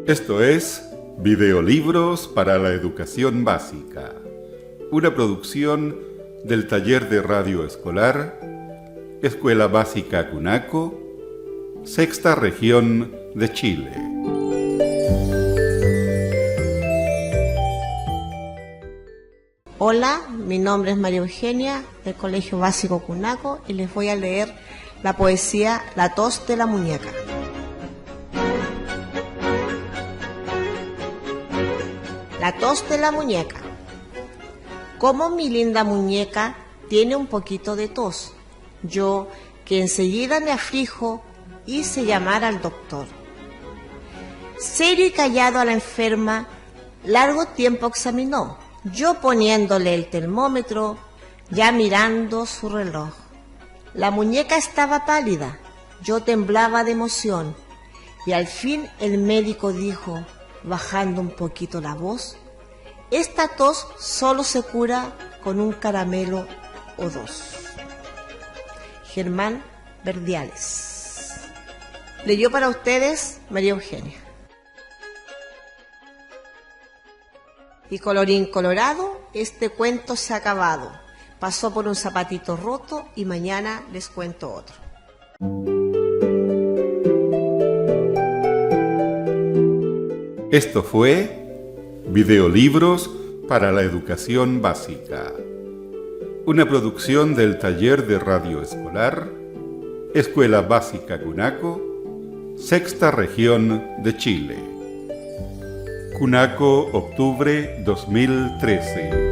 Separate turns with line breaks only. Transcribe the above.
Esto es Videolibros para la Educación Básica, una producción del Taller de Radio Escolar, Escuela Básica CUNACO, Sexta Región de Chile.
Hola, mi nombre es María Eugenia, del Colegio Básico CUNACO, y les voy a leer la poesía La tos de la muñeca. La tos de la muñeca. Como mi linda muñeca tiene un poquito de tos, yo, que enseguida me aflijo, hice llamar al doctor. Serio y callado a la enferma, largo tiempo examinó, yo poniéndole el termómetro, ya mirando su reloj. La muñeca estaba pálida, yo temblaba de emoción, y al fin el médico dijo, bajando un poquito la voz, esta tos solo se cura con un caramelo o dos. Germán Verdiales. Leyó para ustedes María Eugenia. Y colorín colorado, este cuento se ha acabado. Pasó por un zapatito roto y mañana les cuento otro.
Esto fue Videolibros para la Educación Básica, una producción del Taller de Radio Escolar, Escuela Básica CUNACO, Sexta Región de Chile. CUNACO, octubre 2013.